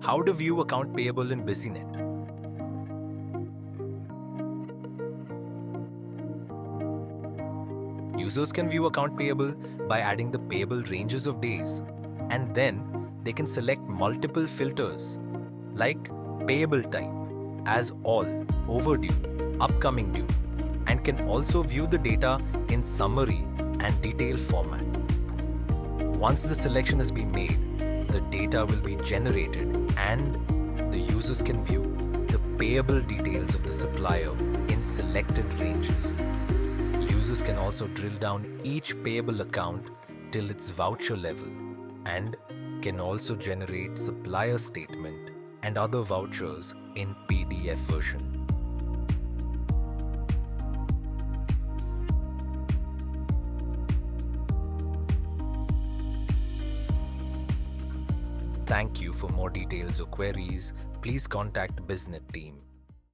How to view account payable in Businet. Users can view account payable by adding the payable ranges of days, and then they can select multiple filters like payable type, as all, overdue, upcoming due, and can also view the data in summary and detail format. Once the selection has been made, the data will be generated and the users can view the payable details of the supplier in selected ranges. Users can also drill down each payable account till its voucher level and can also generate supplier statement and other vouchers in PDF version. Thank you. For more details or queries, please contact Businet team.